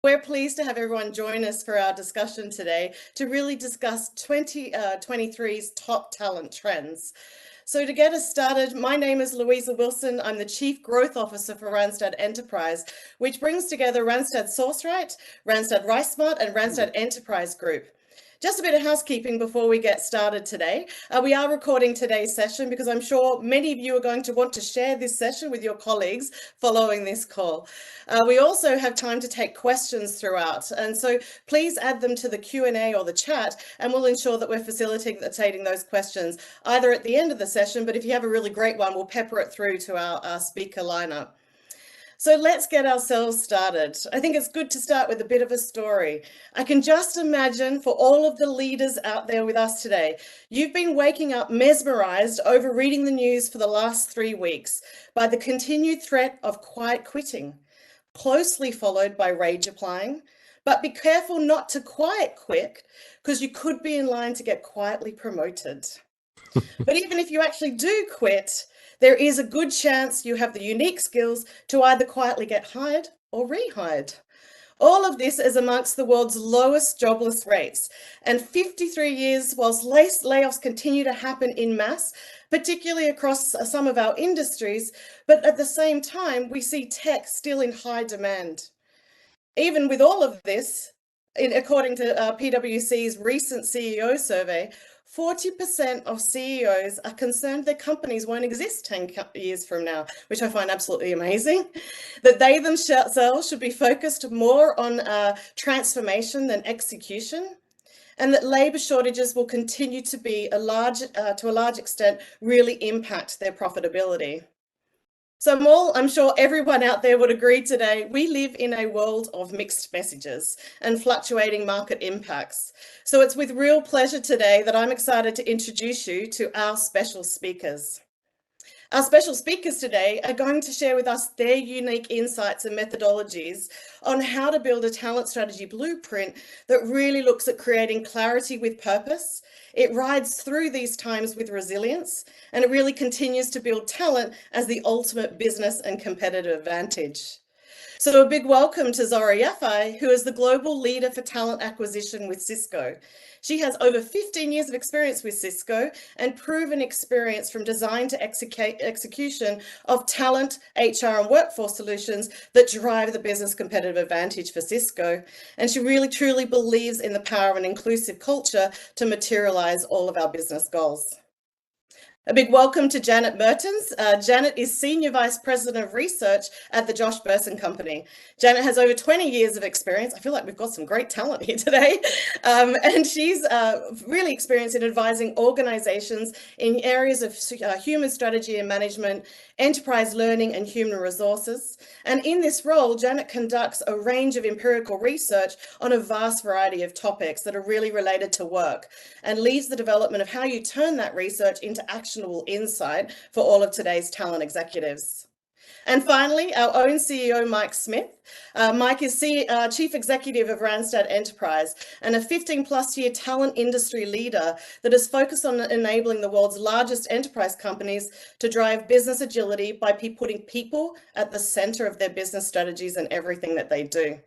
We're pleased to have everyone join us for our discussion today to really discuss 2023's top talent trends. So to get us started, my name is Louisa Wilson. I'm the Chief Growth Officer for Randstad Enterprise, which brings together Randstad Sourceright, Randstad RiceSmart, and Randstad Enterprise Group. Just a bit of housekeeping before we get started today. We are recording today's session because I'm sure many of you are going to want to share this session with your colleagues following this call. We also have time to take questions throughout, and so please add them to the Q&A or the chat, and we'll ensure that we're facilitating those questions either at the end of the session, but if you have a really great one, we'll pepper it through to our speaker lineup. So let's get ourselves started. I think it's good to start with a bit of a story. I can just imagine for all of the leaders out there with us today, you've been waking up mesmerized over reading the news for the last 3 weeks by the continued threat of quiet quitting, closely followed by rage applying. But be careful not to quiet quit, because you could be in line to get quietly promoted. But even if you actually do quit, there is a good chance you have the unique skills to either quietly get hired or rehired. All of this is amongst the world's lowest jobless rates. And 53 years, whilst layoffs continue to happen in mass, particularly across some of our industries, but at the same time, we see tech still in high demand. Even with all of this, according to PwC's recent CEO survey, 40% of CEOs are concerned their companies won't exist 10 years from now, which I find absolutely amazing. That they themselves should be focused more on transformation than execution, and that labour shortages will continue to be to a large extent, really impact their profitability. So I'm sure everyone out there would agree today, we live in a world of mixed messages and fluctuating market impacts. So it's with real pleasure today that I'm excited to introduce you to our special speakers. Our special speakers today are going to share with us their unique insights and methodologies on how to build a talent strategy blueprint that really looks at creating clarity with purpose. It rides through these times with resilience, and it really continues to build talent as the ultimate business and competitive advantage. So a big welcome to Zora Yafai, who is the Global Leader for Talent Acquisition with Cisco. She has over 15 years of experience with Cisco and proven experience from design to execution of talent, HR and workforce solutions that drive the business competitive advantage for Cisco. And she really truly believes in the power of an inclusive culture to materialize all of our business goals. A big welcome to Janet Mertens. Janet is Senior Vice President of Research at the Josh Bersin Company. Janet has over 20 years of experience. I feel like we've got some great talent here today. And she's really experienced in advising organizations in areas of human strategy and management, enterprise learning and human resources. And in this role, Janet conducts a range of empirical research on a vast variety of topics that are really related to work, and leads the development of how you turn that research into actionable insight for all of today's talent executives. And finally, our own CEO, Mike Smith. Mike is Chief Executive of Randstad Enterprise and a 15+ year talent industry leader that is focused on enabling the world's largest enterprise companies to drive business agility by putting people at the center of their business strategies and everything that they do.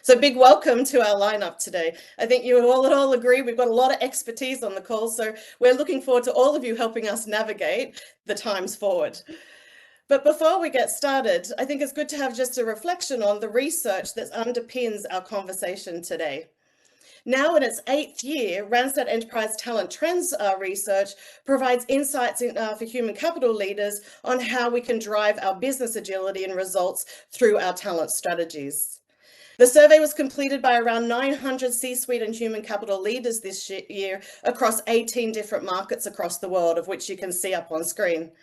So big welcome to our lineup today. I think you all agree we've got a lot of expertise on the call, so we're looking forward to all of you helping us navigate the times forward. But before we get started, I think it's good to have just a reflection on the research that underpins our conversation today. Now in its 8th year, Randstad Enterprise Talent Trends research provides insights for human capital leaders on how we can drive our business agility and results through our talent strategies. The survey was completed by around 900 C-suite and human capital leaders this year across 18 different markets across the world, of which you can see up on screen.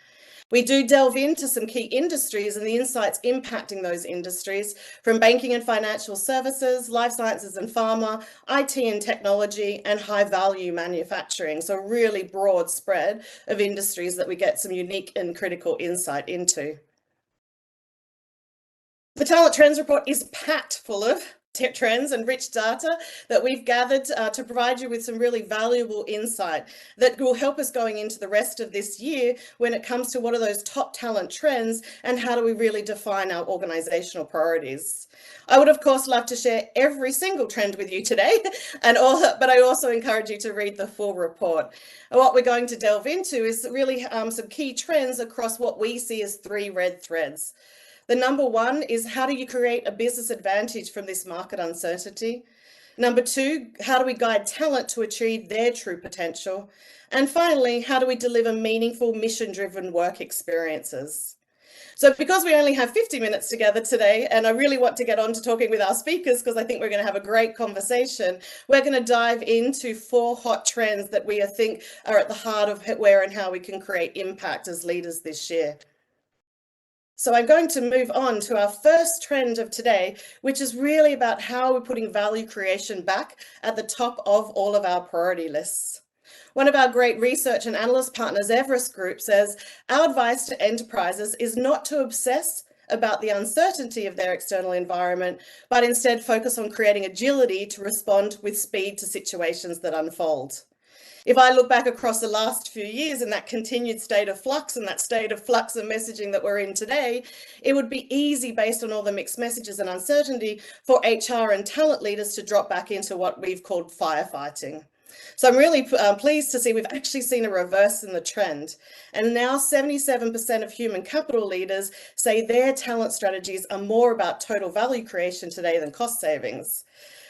We do delve into some key industries and the insights impacting those industries, from banking and financial services, life sciences and pharma, IT and technology, and high value manufacturing. So a really broad spread of industries that we get some unique and critical insight into. The Talent Trends Report is packed full of trends and rich data that we've gathered to provide you with some really valuable insight that will help us going into the rest of this year when it comes to what are those top talent trends and how do we really define our organizational priorities. I would, of course, love to share every single trend with you today, but I also encourage you to read the full report. And what we're going to delve into is really some key trends across what we see as 3 red threads. The number 1 is, how do you create a business advantage from this market uncertainty? Number 2, how do we guide talent to achieve their true potential? And finally, how do we deliver meaningful mission-driven work experiences? So because we only have 50 minutes together today, and I really want to get on to talking with our speakers because I think we're going to have a great conversation, we're going to dive into 4 hot trends that we think are at the heart of where and how we can create impact as leaders this year. So I'm going to move on to our first trend of today, which is really about how we're putting value creation back at the top of all of our priority lists. One of our great research and analyst partners, Everest Group, says, our advice to enterprises is not to obsess about the uncertainty of their external environment, but instead focus on creating agility to respond with speed to situations that unfold. If I look back across the last few years in that continued state of flux and that state of flux and messaging that we're in today, it would be easy, based on all the mixed messages and uncertainty, for HR and talent leaders to drop back into what we've called firefighting. So I'm really pleased to see we've actually seen a reverse in the trend. And now 77% of human capital leaders say their talent strategies are more about total value creation today than cost savings.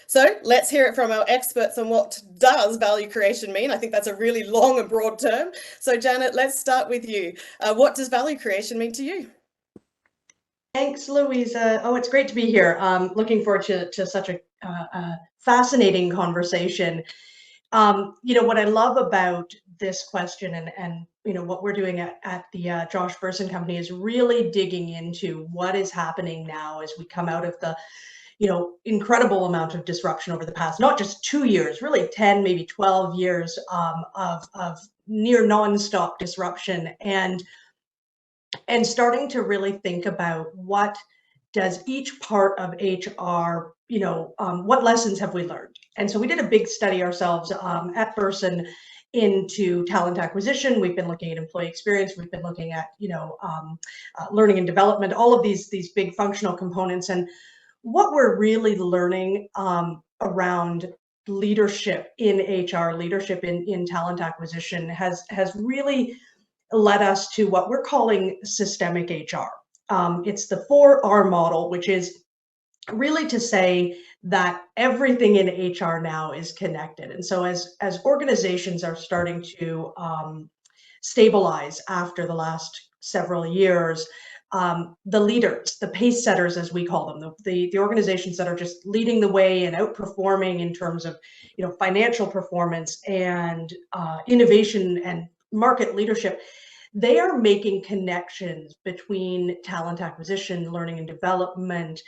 So let's hear it from our experts on what does value creation mean. I think that's a really long and broad term. So Janet, let's start with you. What does value creation mean to you? Thanks, Louisa. Oh, it's great to be here. Looking forward to such a fascinating conversation. What I love about this question and what we're doing at the Josh Bersin company is really digging into what is happening now as we come out of the incredible amount of disruption over the past, not just 2 years, really 10, maybe 12 years of near nonstop disruption, and starting to really think about what does each part of HR, what lessons have we learned? And so we did a big study ourselves at Bersin into talent acquisition. We've been looking at employee experience. We've been looking at, learning and development, all of these big functional components. And what we're really learning around leadership in HR, leadership in talent acquisition has really led us to what we're calling systemic HR. It's the 4R model, which is really to say that everything in HR now is connected. And so as organizations are starting to stabilize after the last several years, the leaders, the pace setters, as we call them, the organizations that are just leading the way and outperforming in terms of financial performance and innovation and market leadership, they are making connections between talent acquisition, learning and development,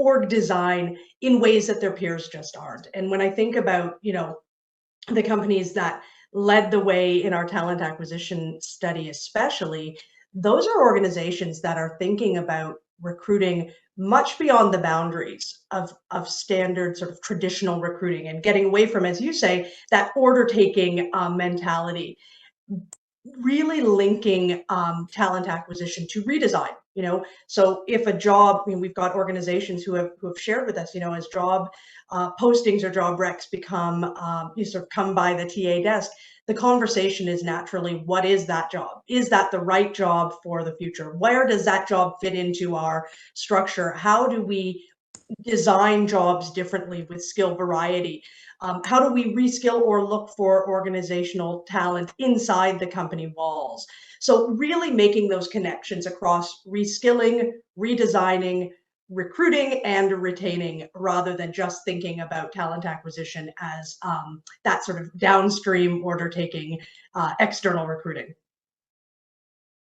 org design in ways that their peers just aren't. And when I think about the companies that led the way in our talent acquisition study, especially, those are organizations that are thinking about recruiting much beyond the boundaries of standard sort of traditional recruiting and getting away from, as you say, that order taking mentality. Really linking talent acquisition to redesign. So if a job, we've got organizations who have shared with us, as job postings or job recs become sort of come by the TA desk, the conversation is naturally, what is that job? Is that the right job for the future? Where does that job fit into our structure? How do we design jobs differently with skill variety? How do we reskill or look for organizational talent inside the company walls? So really making those connections across reskilling, redesigning, recruiting, and retaining, rather than just thinking about talent acquisition as that sort of downstream order taking external recruiting.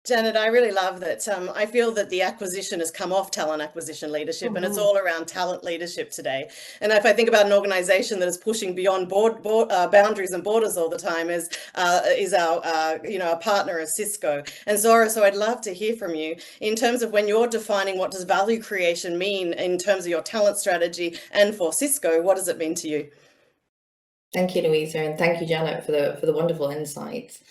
Janet, I really love that. I feel that the acquisition has come off talent acquisition leadership, and it's all around talent leadership today. And if I think about an organization that is pushing beyond boundaries and borders all the time, is our our partner is Cisco. And Zora, so I'd love to hear from you in terms of when you're defining what does value creation mean in terms of your talent strategy, and for Cisco, what does it mean to you? Thank you, Louisa, and thank you, Janet, for the wonderful insights.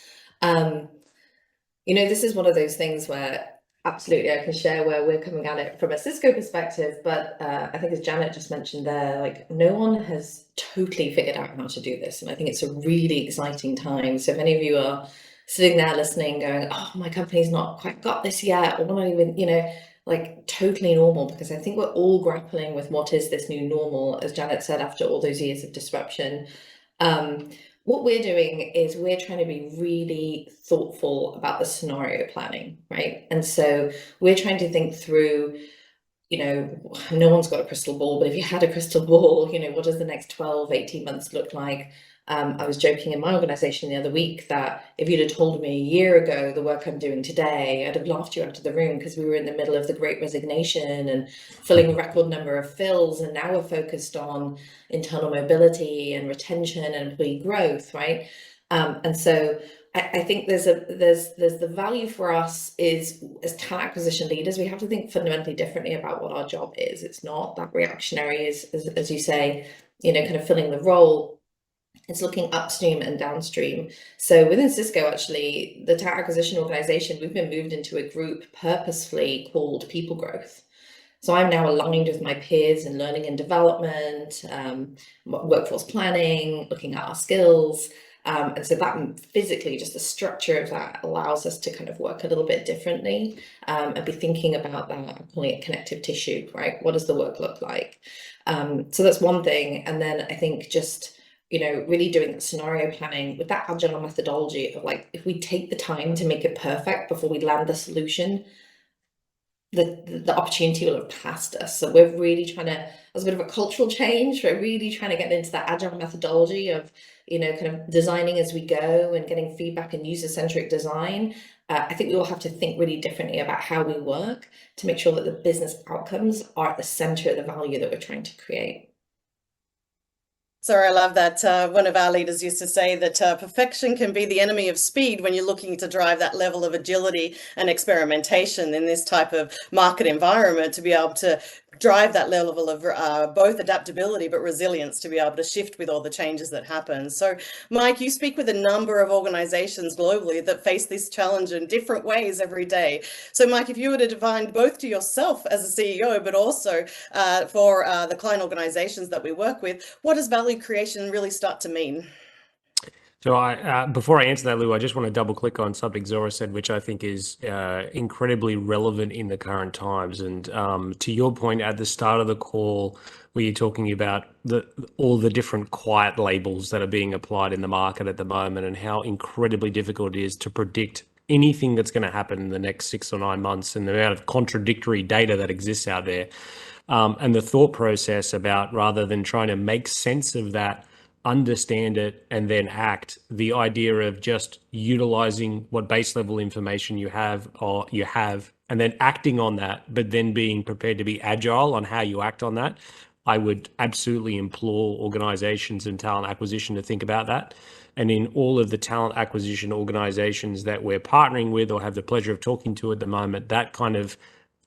This is one of those things where absolutely I can share where we're coming at it from a Cisco perspective, but I think as Janet just mentioned there, like no one has totally figured out how to do this, and I think it's a really exciting time. So if any of you are sitting there listening going, oh, my company's not quite got this yet, or we're not even, like totally normal, because I think we're all grappling with what is this new normal, as Janet said, after all those years of disruption. What we're doing is we're trying to be really thoughtful about the scenario planning, right? And so we're trying to think through, no one's got a crystal ball, but if you had a crystal ball, what does the next 12, 18 months look like? I was joking in my organization the other week that if you'd have told me a year ago the work I'm doing today, I'd have laughed you out of the room, because we were in the middle of the Great Resignation and filling a record number of fills, and now we're focused on internal mobility and retention and employee growth, right? And so I think there's the value for us is, as talent acquisition leaders, we have to think fundamentally differently about what our job is. It's not that reactionary as you say, kind of filling the role. It's looking upstream and downstream. So within Cisco, actually, the talent acquisition organization, we've been moved into a group purposefully called People Growth. So I'm now aligned with my peers in learning and development, workforce planning, looking at our skills. And so that physically, just the structure of that allows us to kind of work a little bit differently, and be thinking about that. I'm calling it connective tissue, right? What does the work look like? So that's one thing. And then I think just really doing that scenario planning with that agile methodology of like, if we take the time to make it perfect before we land the solution, the opportunity will have passed us. So we're really trying to, as a bit of a cultural change, we're really trying to get into that agile methodology of, kind of designing as we go and getting feedback and user-centric design. I think we all have to think really differently about how we work to make sure that the business outcomes are at the center of the value that we're trying to create. Sorry, I love that. One of our leaders used to say that perfection can be the enemy of speed when you're looking to drive that level of agility and experimentation in this type of market environment, to be able to drive that level of both adaptability but resilience to be able to shift with all the changes that happen. So Mike, you speak with a number of organizations globally that face this challenge in different ways every day. So Mike, if you were to define both to yourself as a CEO, but also for the client organizations that we work with, what does value creation really start to mean? So before I answer that, Lou, I just want to double click on something Zora said, which I think is incredibly relevant in the current times. And to your point at the start of the call, where you're talking about all the different quiet labels that are being applied in the market at the moment, and how incredibly difficult it is to predict anything that's going to happen in the next 6 or 9 months, and the amount of contradictory data that exists out there. And the thought process about, rather than trying to make sense of that, understand it, and then act, the idea of just utilizing what base level information you have, and then acting on that, but then being prepared to be agile on how you act on that. I would absolutely implore organizations and talent acquisition to think about that. And in all of the talent acquisition organizations that we're partnering with or have the pleasure of talking to at the moment, that kind of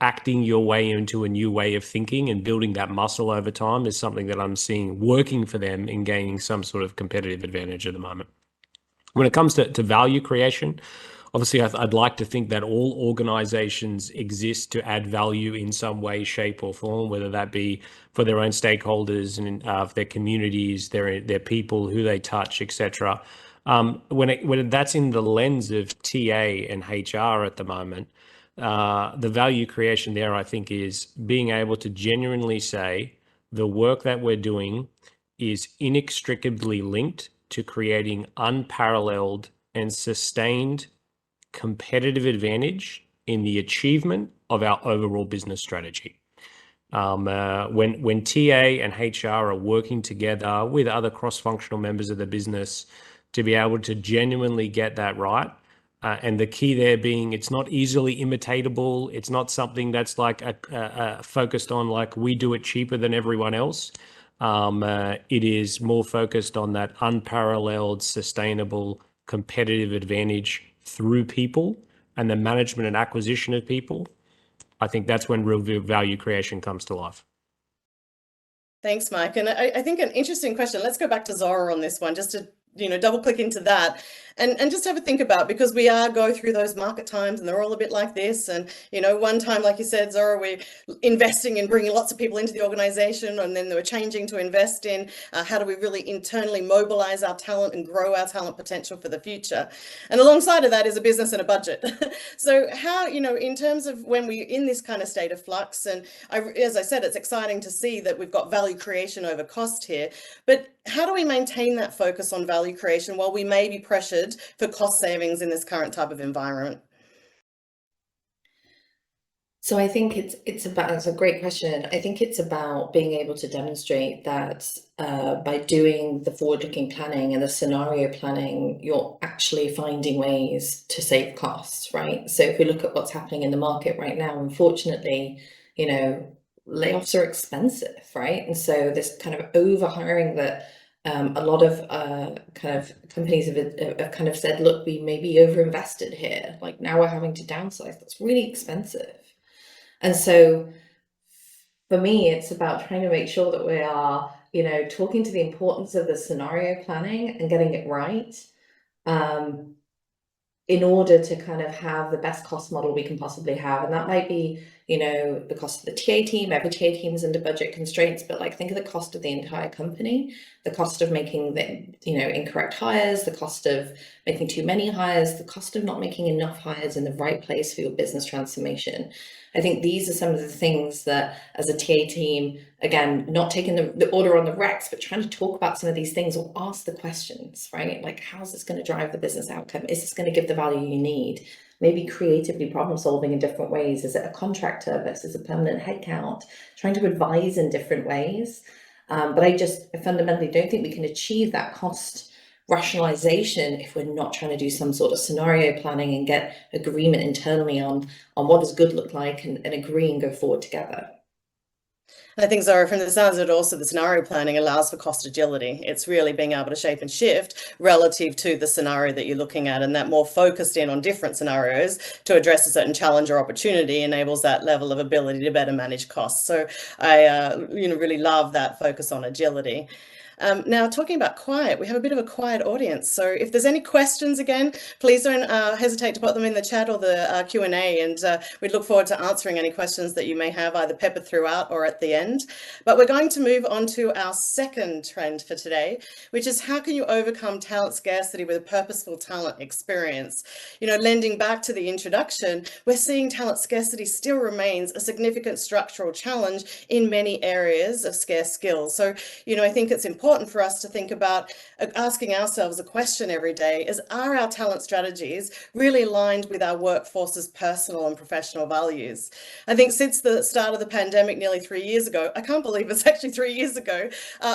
acting your way into a new way of thinking and building that muscle over time is something that I'm seeing working for them in gaining some sort of competitive advantage at the moment. When it comes to value creation, obviously I'd like to think that all organizations exist to add value in some way, shape or form, whether that be for their own stakeholders and their communities, their people, who they touch, etc. When that's in the lens of TA and HR at the moment, the value creation there, I think, is being able to genuinely say the work that we're doing is inextricably linked to creating unparalleled and sustained competitive advantage in the achievement of our overall business strategy. When TA and HR are working together with other cross-functional members of the business to be able to genuinely get that right, And the key there being it's not easily imitatable. It's not something that's like focused on like we do it cheaper than everyone else. It is more focused on that unparalleled, sustainable, competitive advantage through people and the management and acquisition of people. I think that's when real value creation comes to life. Thanks, Mike. And I think an interesting question. Let's go back to Zora on this one, just to double click into that and just have a think about, because we are going through those market times and they're all a bit like this. And one time, like you said, Zora, we're investing in bringing lots of people into the organization, and then they were changing to invest in how do we really internally mobilize our talent and grow our talent potential for the future. And alongside of that is a business and a budget. So how, in terms of when we're in this kind of state of flux, and as I said, it's exciting to see that we've got value creation over cost here, but how do we maintain that focus on value creation while we may be pressured for cost savings in this current type of environment? So I think it's a great question. I think it's about being able to demonstrate that by doing the forward-looking planning and the scenario planning, you're actually finding ways to save costs, right? So if we look at what's happening in the market right now, unfortunately, layoffs are expensive, right? And so this kind of over-hiring that a lot of kind of companies have kind of said, look, we may be over-invested here. Like now we're having to downsize. That's really expensive. And so for me, it's about trying to make sure that we are, talking to the importance of the scenario planning and getting it right. In order to kind of have the best cost model we can possibly have. And that might be, the cost of the TA team. Every TA team is under budget constraints, but like think of the cost of the entire company, the cost of making the, incorrect hires, the cost of making too many hires, the cost of not making enough hires in the right place for your business transformation. I think these are some of the things that as a TA team, again, not taking the order on the recs, but trying to talk about some of these things or ask the questions, right? Like, how's this going to drive the business outcome? Is this going to give the value you need? Maybe creatively problem solving in different ways. Is it a contractor versus a permanent headcount? Trying to advise in different ways. But I fundamentally don't think we can achieve that cost rationalization if we're not trying to do some sort of scenario planning and get agreement internally on what does good look like and agree and go forward together. I think, Zora, from the sounds of it, also the scenario planning allows for cost agility. It's really being able to shape and shift relative to the scenario that you're looking at, and that more focused in on different scenarios to address a certain challenge or opportunity enables that level of ability to better manage costs. So I really love that focus on agility. Now, talking about quiet, we have a bit of a quiet audience. So if there's any questions, again, please don't hesitate to put them in the chat or the Q&A, and we'd look forward to answering any questions that you may have either peppered throughout or at the end. But we're going to move on to our second trend for today, which is how can you overcome talent scarcity with a purposeful talent experience? Lending back to the introduction, we're seeing talent scarcity still remains a significant structural challenge in many areas of scarce skills. So, I think it's important for us to think about asking ourselves a question every day is, are our talent strategies really aligned with our workforce's personal and professional values? I think since the start of the pandemic nearly 3 years ago, I can't believe it's actually 3 years ago,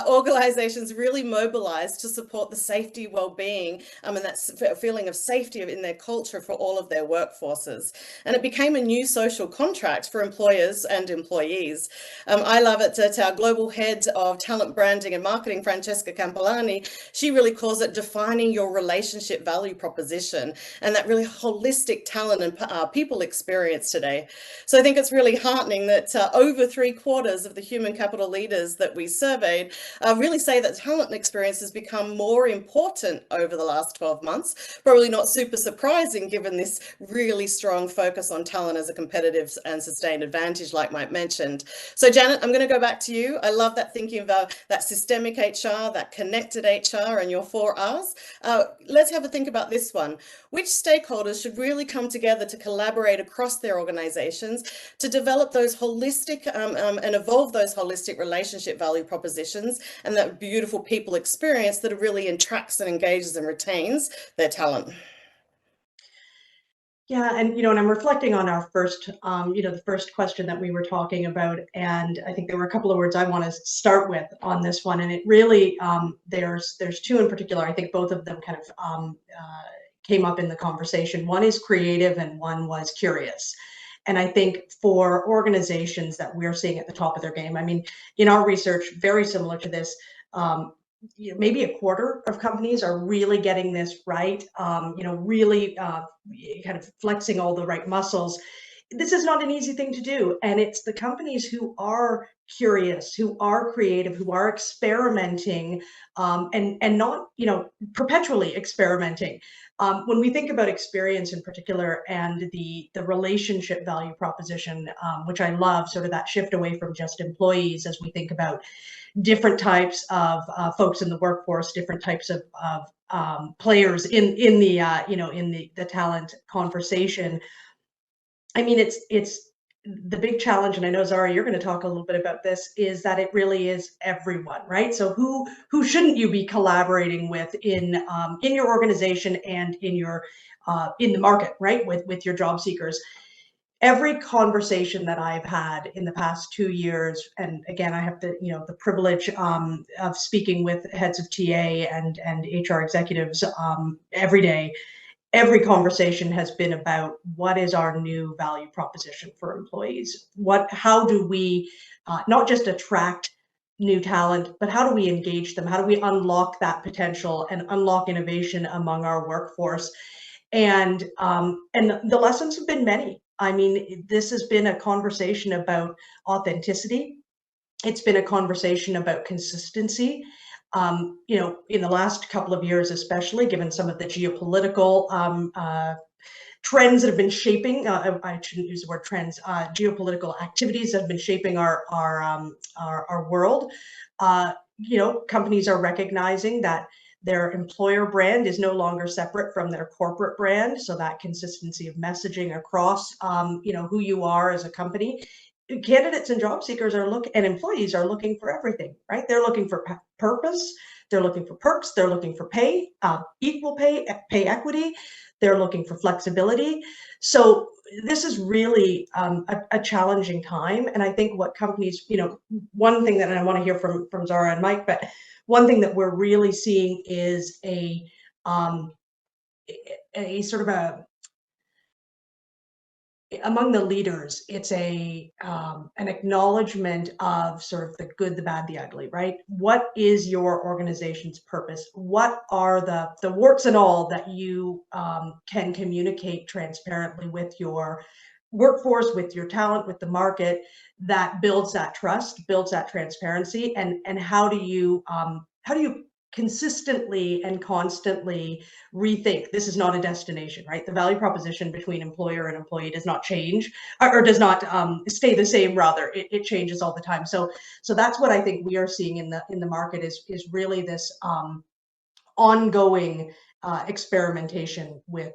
organizations really mobilized to support the safety, well-being, and that feeling of safety in their culture for all of their workforces. And it became a new social contract for employers and employees. I love it that our global head of talent branding and marketing, Francesca Campolani, she really calls it defining your relationship value proposition, and that really holistic talent and people experience today. So I think it's really heartening that over 3/4 of the human capital leaders that we surveyed really say that talent experience has become more important over the last 12 months. Probably not super surprising given this really strong focus on talent as a competitive and sustained advantage, like Mike mentioned. So Janet, I'm going to go back to you. I love that thinking about that systemic HR, that connected HR, and your 4 Rs. Let's have a think about this one. Which stakeholders should really come together to collaborate across their organizations to develop those holistic and evolve those holistic relationship value propositions and that beautiful people experience that really attracts and engages and retains their talent? Yeah, and and I'm reflecting on our first, the first question that we were talking about, and I think there were a couple of words I want to start with on this one, and it really there's two in particular. I think both of them kind of came up in the conversation. One is creative and one was curious. And I think for organizations that we're seeing at the top of their game, I mean, in our research, very similar to this, maybe a quarter of companies are really getting this right, really kind of flexing all the right muscles. This is not an easy thing to do. And it's the companies who are curious, who are creative, who are experimenting, and not, perpetually experimenting. When we think about experience in particular and the relationship value proposition, which I love, sort of that shift away from just employees as we think about different types of folks in the workforce, different types of players in the talent conversation. I mean, it's the big challenge, and I know, Zara, you're going to talk a little bit about this, is that it really is everyone, right? So who shouldn't you be collaborating with in your organization and in your in the market, right? With your job seekers. Every conversation that I've had in the past 2 years, and again, I have the privilege of speaking with heads of TA and HR executives every day. Every conversation has been about what is our new value proposition for employees? How do we not just attract new talent, but how do we engage them? How do we unlock that potential and unlock innovation among our workforce? And the lessons have been many. I mean, this has been a conversation about authenticity. It's been a conversation about consistency. In the last couple of years, especially given some of the geopolitical trends that have been shaping, I shouldn't use the word trends, geopolitical activities that have been shaping our world. Companies are recognizing that their employer brand is no longer separate from their corporate brand. So that consistency of messaging across, who you are as a company. Candidates and job seekers and employees are looking for everything, right? They're looking for purpose. They're looking for perks. They're looking for pay, equal pay equity. They're looking for flexibility. So this is really a challenging time. And I think what companies, one thing that I want to hear from Zara and Mike, but one thing that we're really seeing is a sort of among the leaders, it's an acknowledgement of sort of the good, the bad, the ugly, right? What is your organization's purpose? What are the warts and all that you can communicate transparently with your workforce, with your talent, with the market, that builds that trust, builds that transparency, and how do you consistently and constantly rethink? This is not a destination, right? The value proposition between employer and employee does not change, or does not stay the same. Rather, it changes all the time. So that's what I think we are seeing in the market is really this ongoing experimentation with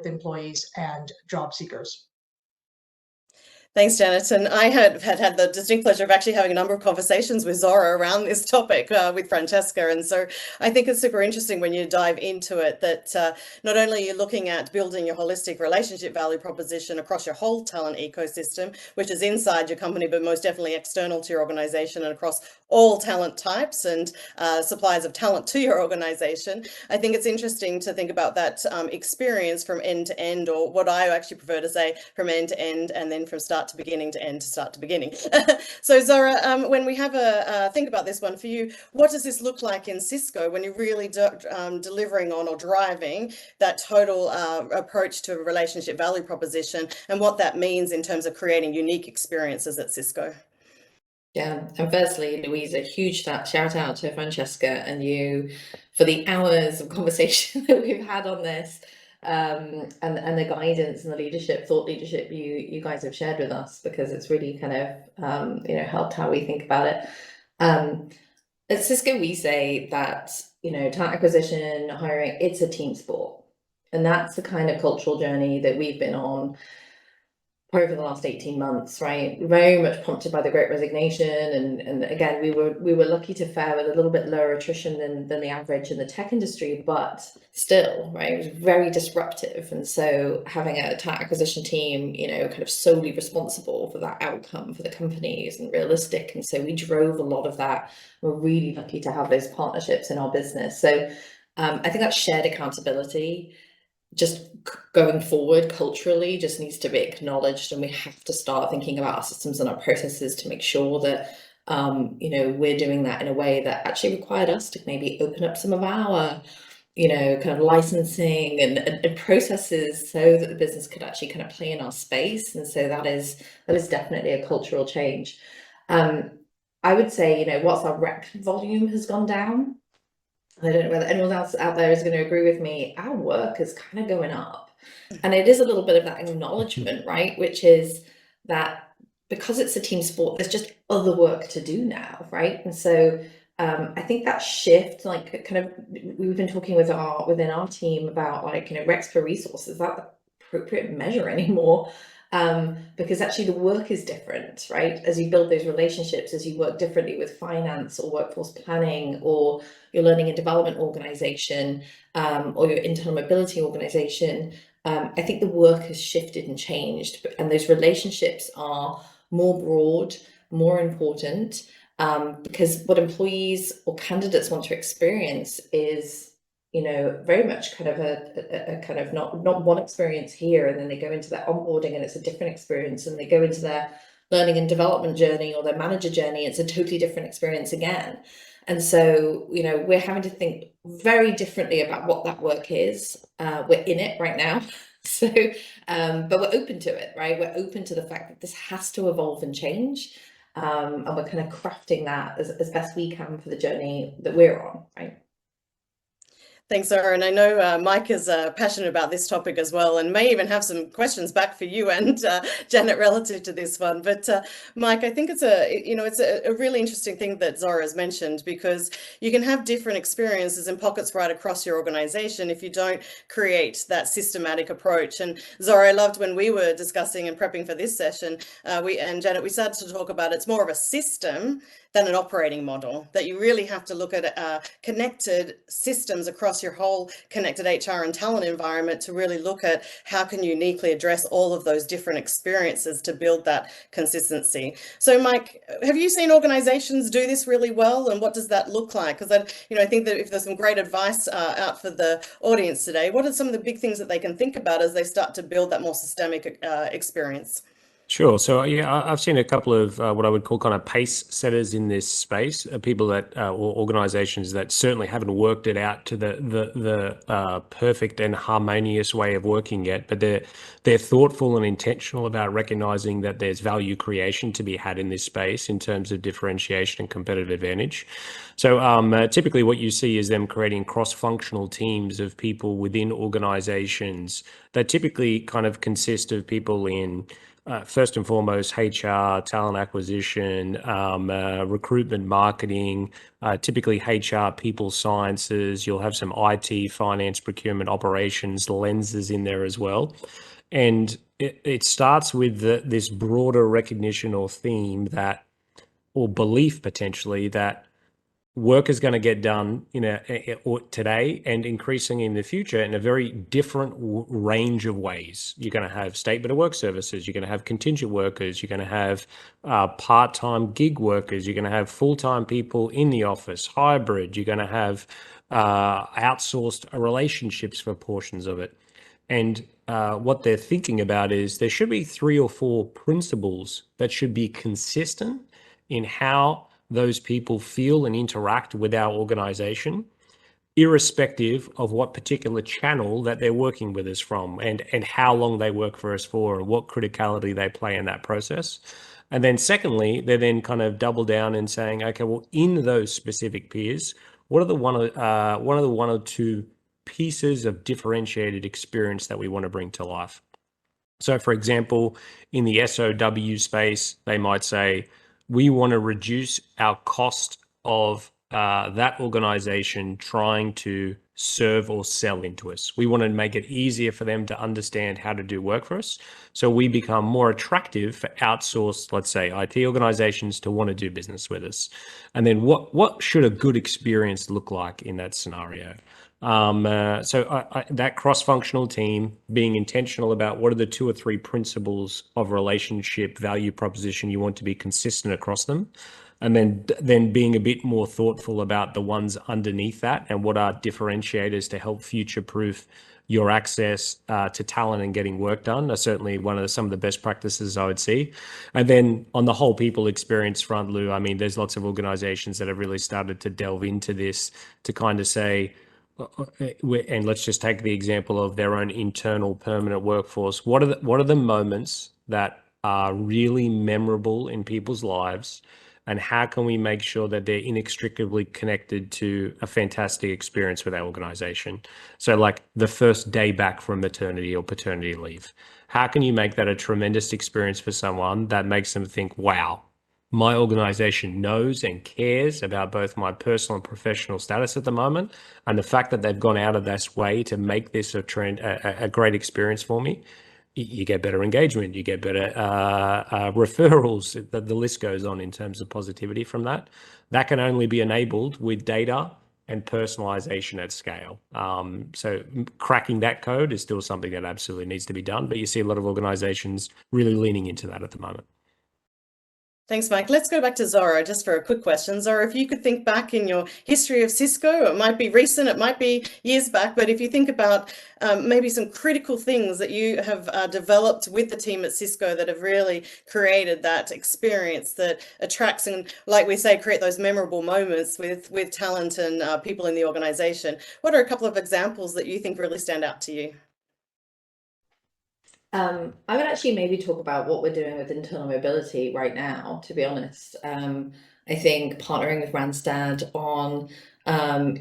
employees and job seekers. Thanks, Janet. And I had the distinct pleasure of actually having a number of conversations with Zora around this topic with Francesca. And so I think it's super interesting when you dive into it that not only are you looking at building your holistic relationship value proposition across your whole talent ecosystem, which is inside your company, but most definitely external to your organization and across all talent types and suppliers of talent to your organization. I think it's interesting to think about that experience from end to end, or what I actually prefer to say, from end to end, and then from start to beginning to end to start to beginning. So Zara, when we have a think about this one for you, what does this look like in Cisco when you're really delivering on or driving that total approach to a relationship value proposition, and what that means in terms of creating unique experiences at Cisco? Yeah, and firstly, Louise, a huge shout out to Francesca and you for the hours of conversation that we've had on this, and the guidance and the thought leadership you guys have shared with us, because it's really kind of helped how we think about it. At Cisco, we say that talent acquisition, hiring, it's a team sport, and that's the kind of cultural journey that we've been on over the last 18 months, right? Very much prompted by the Great Resignation, and again, we were lucky to fare with a little bit lower attrition than the average in the tech industry, but still, right, it was very disruptive. And so having a talent acquisition team, kind of solely responsible for that outcome for the company isn't realistic. And so we drove a lot of that. We're really lucky to have those partnerships in our business. So I think that shared accountability just going forward culturally just needs to be acknowledged, and we have to start thinking about our systems and our processes to make sure that we're doing that in a way that actually required us to maybe open up some of our kind of licensing and processes so that the business could actually kind of play in our space. And so that is definitely a cultural change. I would say, whilst our rep volume has gone down, I don't know whether anyone else out there is going to agree with me, our work is kind of going up. And it is a little bit of that acknowledgement, right? Which is that because it's a team sport, there's just other work to do now, right? And so I think that shift, like kind of, we've been talking within our team about like, recs per resource, is that the appropriate measure anymore? Because actually the work is different, right? As you build those relationships, as you work differently with finance or workforce planning or your learning and development organization, or your internal mobility organization, I think the work has shifted and changed, and those relationships are more broad, more important, because what employees or candidates want to experience is very much kind of a kind of not one experience here, and then they go into their onboarding and it's a different experience, and they go into their learning and development journey or their manager journey, it's a totally different experience again. And so, we're having to think very differently about what that work is. We're in it right now. So, but we're open to it, right? We're open to the fact that this has to evolve and change. And we're kind of crafting that as best we can for the journey that we're on, right? Thanks, Zara. And I know Mike is passionate about this topic as well, and may even have some questions back for you and Janet relative to this one. But Mike, I think it's a really interesting thing that Zara has mentioned, because you can have different experiences in pockets right across your organization if you don't create that systematic approach. And Zara, I loved when we were discussing and prepping for this session, and Janet, we started to talk about it's more of a system than an operating model, that you really have to look at connected systems across your whole connected HR and talent environment to really look at how can you uniquely address all of those different experiences to build that consistency. So Mike, have you seen organizations do this really well, and what does that look like? Because I think that if there's some great advice out for the audience today, what are some of the big things that they can think about as they start to build that more systemic experience? Sure. So yeah, I've seen a couple of what I would call kind of pace setters in this space, people that or organizations that certainly haven't worked it out to the perfect and harmonious way of working yet, but they're thoughtful and intentional about recognizing that there's value creation to be had in this space in terms of differentiation and competitive advantage. So typically what you see is them creating cross-functional teams of people within organizations that typically kind of consist of people in first and foremost, HR, talent acquisition, recruitment, marketing, typically HR, people sciences. You'll have some IT, finance, procurement, operations lenses in there as well. And it starts with this broader recognition or theme that, or belief potentially, that work is going to get done today and increasing in the future in a very different range of ways. You're going to have statement of work services. You're going to have contingent workers. You're going to have part-time gig workers. You're going to have full-time people in the office, hybrid. You're going to have outsourced relationships for portions of it. And what they're thinking about is there should be 3 or 4 principles that should be consistent in how those people feel and interact with our organization, irrespective of what particular channel that they're working with us from, and how long they work for us for, and what criticality they play in that process. And then secondly, they then kind of double down and saying, okay, well, in those specific peers, what are the one or two pieces of differentiated experience that we want to bring to life? So for example, in the SOW space, they might say, we want to reduce our cost of that organization trying to serve or sell into us. We want to make it easier for them to understand how to do work for us. So we become more attractive for outsourced, let's say, IT organizations to want to do business with us. And then what should a good experience look like in that scenario? That cross-functional team, being intentional about what are the 2 or 3 principles of relationship value proposition you want to be consistent across them, and then being a bit more thoughtful about the ones underneath that and what are differentiators to help future-proof your access to talent and getting work done are certainly some of the best practices I would see. And then on the whole people experience front, Lou, I mean, there's lots of organizations that have really started to delve into this to kind of say, and let's just take the example of their own internal permanent workforce. What are the moments that are really memorable in people's lives, and how can we make sure that they're inextricably connected to a fantastic experience with our organization? So like the first day back from maternity or paternity leave, how can you make that a tremendous experience for someone that makes them think, wow, my organization knows and cares about both my personal and professional status at the moment, and the fact that they've gone out of their way to make this a great experience for me. You get better engagement, you get better referrals, the list goes on in terms of positivity from that. That can only be enabled with data and personalization at scale. So cracking that code is still something that absolutely needs to be done, but you see a lot of organizations really leaning into that at the moment. Thanks, Mike. Let's go back to Zora just for a quick question. Zora, if you could think back in your history of Cisco, it might be recent, it might be years back, but if you think about maybe some critical things that you have developed with the team at Cisco that have really created that experience that attracts and, like we say, create those memorable moments with talent and people in the organization. What are a couple of examples that you think really stand out to you? I would actually maybe talk about what we're doing with internal mobility right now, to be honest. I think partnering with Randstad on,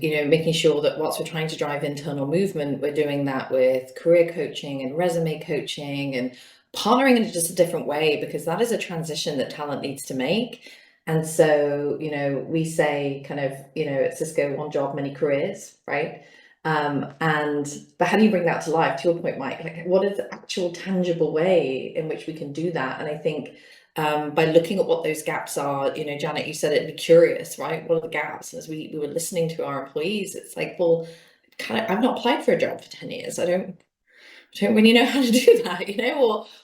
making sure that whilst we're trying to drive internal movement, we're doing that with career coaching and resume coaching and partnering in just a different way, because that is a transition that talent needs to make. And so, we say kind of, at Cisco, one job, many careers, right? But how do you bring that to life? To your point, Mike, like what is the actual tangible way in which we can do that? And I think by looking at what those gaps are, Janet, you said it, be curious, right? What are the gaps? And as we were listening to our employees, it's like, well, I've not applied for a job for 10 years. I don't really know how to do that,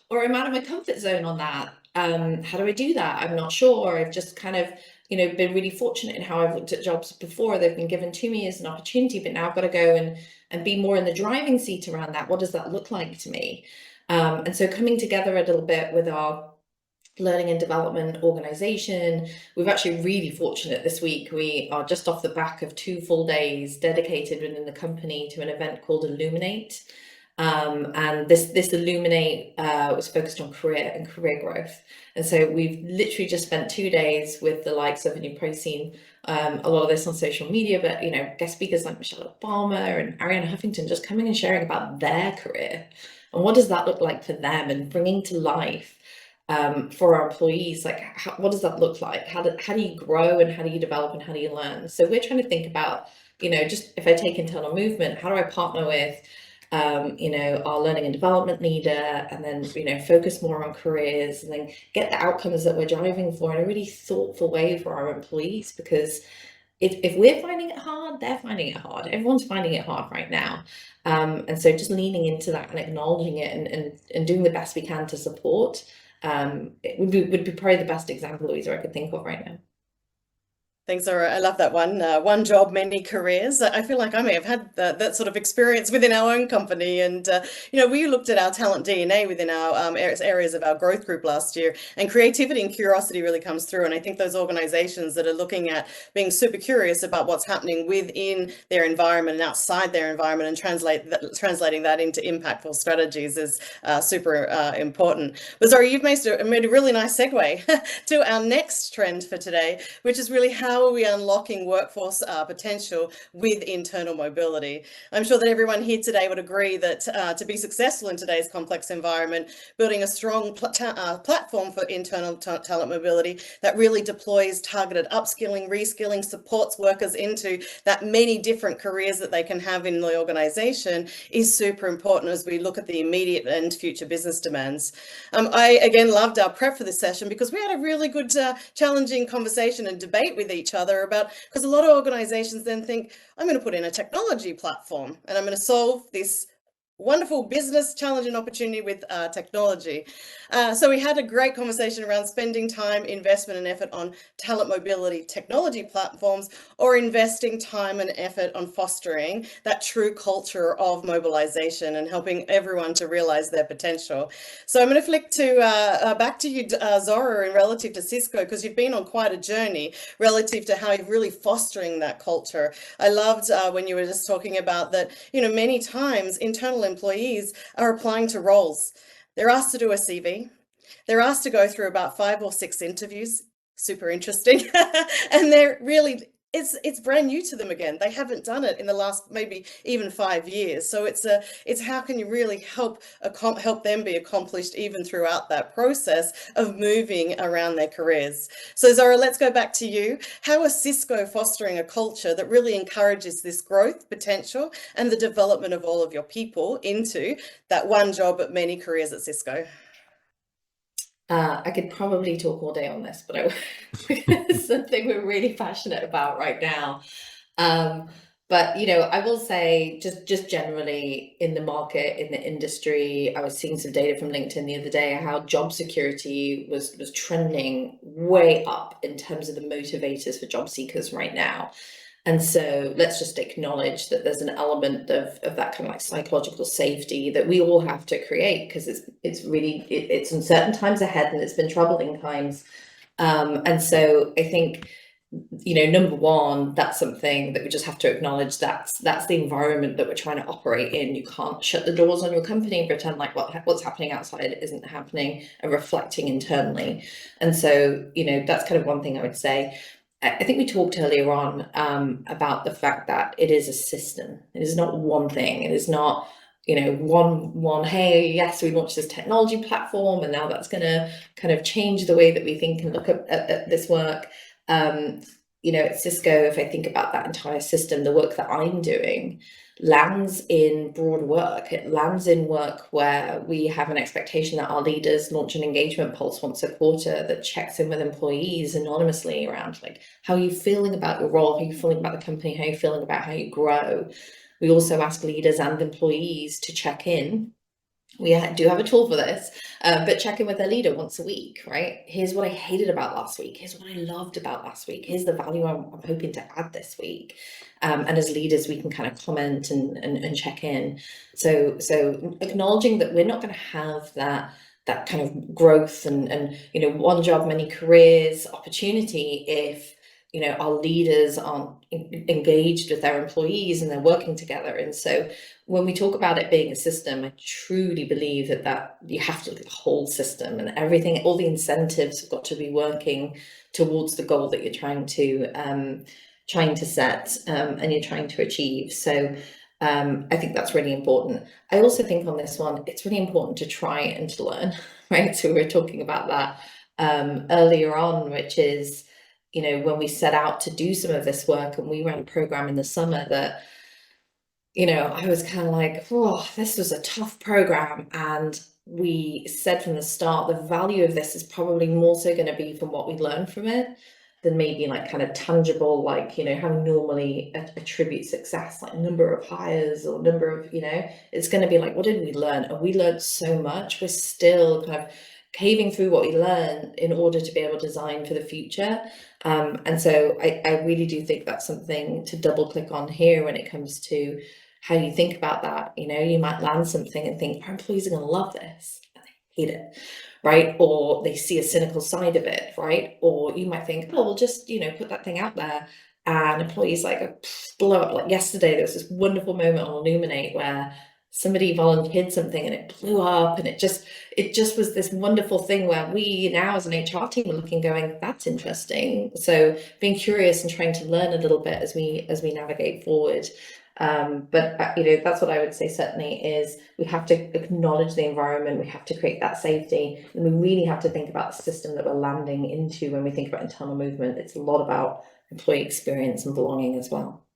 or I'm out of my comfort zone on that. How do I do that? I'm not sure. I've just kind of been really fortunate in how I've looked at jobs before. They've been given to me as an opportunity, but now I've got to go and be more in the driving seat around that. What does that look like to me? And so coming together a little bit with our learning and development organization, we've actually really fortunate this week. We are just off the back of 2 full days dedicated within the company to an event called Illuminate. And this Illuminate was focused on career and career growth. And so we've literally just spent 2 days with the likes of, and you've probably seen a lot of this on social media, but guest speakers like Michelle Obama and Arianna Huffington just coming and sharing about their career and what does that look like for them, and bringing to life for our employees, like what does that look like? How do you grow, and how do you develop, and how do you learn? So we're trying to think about, just if I take internal movement, how do I partner with our learning and development leader, and then focus more on careers, and then get the outcomes that we're driving for in a really thoughtful way for our employees. Because if we're finding it hard, they're finding it hard. Everyone's finding it hard right now, and so just leaning into that and acknowledging it and doing the best we can to support it would be probably the best example, Louisa, I could think of right now. Thanks, Zora. I love that one. One job, many careers. I feel like I may have had that sort of experience within our own company. And, we looked at our talent DNA within our areas of our growth group last year, and creativity and curiosity really comes through. And I think those organizations that are looking at being super curious about what's happening within their environment and outside their environment, and translating that into impactful strategies is super important. But Zora, you've made a really nice segue to our next trend for today, which is really how are we unlocking workforce potential with internal mobility? I'm sure that everyone here today would agree that to be successful in today's complex environment, building a strong platform for internal talent mobility that really deploys targeted upskilling, reskilling, supports workers into that many different careers that they can have in the organization is super important as we look at the immediate and future business demands. I again loved our prep for this session because we had a really good challenging conversation and debate with each each other about, because a lot of organizations then think, I'm going to put in a technology platform and I'm going to solve this wonderful business challenge and opportunity with technology. So we had a great conversation around spending time, investment and effort on talent mobility technology platforms, or investing time and effort on fostering that true culture of mobilization and helping everyone to realize their potential. So I'm going to flick to back to you, Zora, in relative to Cisco, because you've been on quite a journey relative to how you're really fostering that culture. I loved when you were just talking about that, you know, many times internal employees are applying to roles. They're asked to do a CV. They're asked to go through about 5 or 6 interviews. Super interesting. And they're really, it's brand new to them again. They haven't done it in the last maybe even 5 years. So it's how can you really help them be accomplished even throughout that process of moving around their careers. So Zora, let's go back to you. How is Cisco fostering a culture that really encourages this growth potential and the development of all of your people into that one job but many careers at Cisco? I could probably talk all day on this, but it's something we're really passionate about right now. But you know, I will say just generally in the market, in the industry, I was seeing some data from LinkedIn the other day how job security was trending way up in terms of the motivators for job seekers right now. And so let's just acknowledge that there's an element of that kind of like psychological safety that we all have to create, because it's uncertain times ahead and it's been troubling times. And so I think, you know, number one, that's something that we just have to acknowledge. That's the environment that we're trying to operate in. You can't shut the doors on your company and pretend like what's happening outside isn't happening, and reflecting internally. And so, you know, that's kind of one thing I would say. I think we talked earlier on about the fact that it is a system. It is not one thing. It is not, you know, one, hey, yes, we launched this technology platform and now that's going to kind of change the way that we think and look at this work. You know, at Cisco, if I think about that entire system, the work that I'm doing lands in broad work. It lands in work where we have an expectation that our leaders launch an engagement pulse once a quarter that checks in with employees anonymously around like, how are you feeling about your role? How are you feeling about the company? How are you feeling about how you grow? We also ask leaders and employees to check in. We do have a tool for this, but check in with their leader once a week, right? Here's what I hated about last week. Here's what I loved about last week. Here's the value I'm hoping to add this week. And as leaders, we can kind of comment and check in. So acknowledging that we're not going to have that kind of growth and you know, one job, many careers opportunity if, you know, our leaders aren't engaged with their employees and they're working together. And so when we talk about it being a system, I truly believe that you have to look at the whole system and everything, all the incentives have got to be working towards the goal that you're trying to set and you're trying to achieve. So I think that's really important. I also think on this one, it's really important to try and to learn, right? So we were talking about that earlier on, which is, you know, when we set out to do some of this work and we ran a program in the summer that, you know, I was kind of like, oh, this was a tough program. And we said from the start, the value of this is probably more so going to be from what we learned from it than maybe like kind of tangible, like, you know, how we normally attribute success, like number of hires or number of, you know, it's going to be like, what did we learn? And we learned so much. We're still kind of caving through what we learned in order to be able to design for the future. And so I really do think that's something to double click on here when it comes to how you think about that. You know, you might land something and think our employees are going to love this and they hate it, right? Or they see a cynical side of it, right? Or you might think, oh, we'll just, you know, put that thing out there and employees like blow up. Like yesterday, there was this wonderful moment on Illuminate where somebody volunteered something and it blew up, and it just was this wonderful thing where we now as an HR team are looking going, that's interesting. So being curious and trying to learn a little bit as we navigate forward. But you know, that's what I would say certainly is we have to acknowledge the environment, we have to create that safety, and we really have to think about the system that we're landing into when we think about internal movement. It's a lot about employee experience and belonging as well.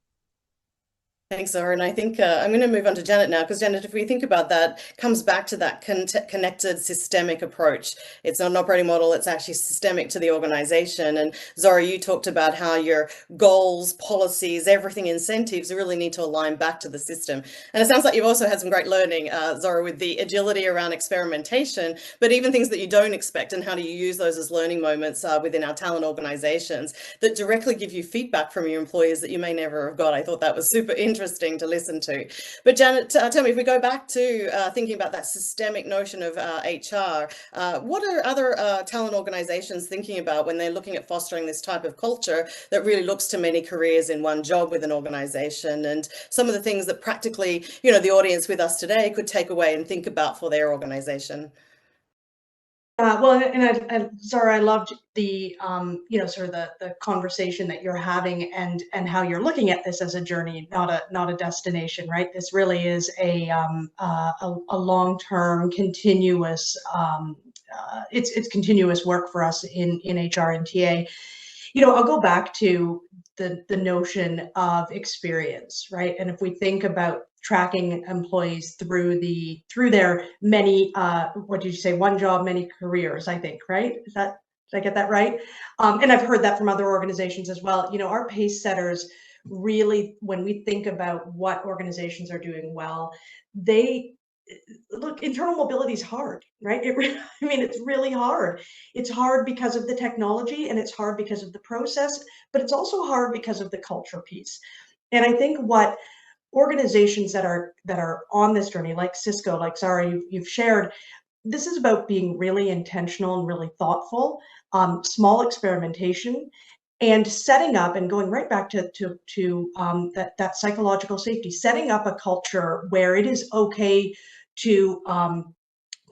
Thanks, Zara. And I think I'm going to move on to Janet now, because Janet, if we think about that, comes back to that connected systemic approach. It's not an operating model, it's actually systemic to the organization. And Zara, you talked about how your goals, policies, everything, incentives really need to align back to the system. And it sounds like you've also had some great learning, Zara, with the agility around experimentation, but even things that you don't expect, and how do you use those as learning moments within our talent organizations that directly give you feedback from your employees that you may never have got. I thought that was super interesting to listen to. But Janet, tell me, if we go back to thinking about that systemic notion of HR, what are other talent organizations thinking about when they're looking at fostering this type of culture that really looks to many careers in one job with an organization, and some of the things that practically, you know, the audience with us today could take away and think about for their organization? Well, and Zara, I loved the sort of the conversation that you're having, and how you're looking at this as a journey, not a destination, right? This really is a long-term, continuous. It's continuous work for us in HR and TA. I'll go back to the notion of experience, right? And if we think about tracking employees through their many, what did you say, one job, many careers, I think, right? Did I get that right? And I've heard that from other organizations as well. Our pace setters really, when we think about what organizations are doing well, look, internal mobility is hard, right? It's really hard. It's hard because of the technology, and it's hard because of the process, but it's also hard because of the culture piece. And I think what organizations that are on this journey, like Cisco, like Zara, you've shared, this is about being really intentional and really thoughtful, small experimentation, and setting up, and going right back to that psychological safety, setting up a culture where it is okay to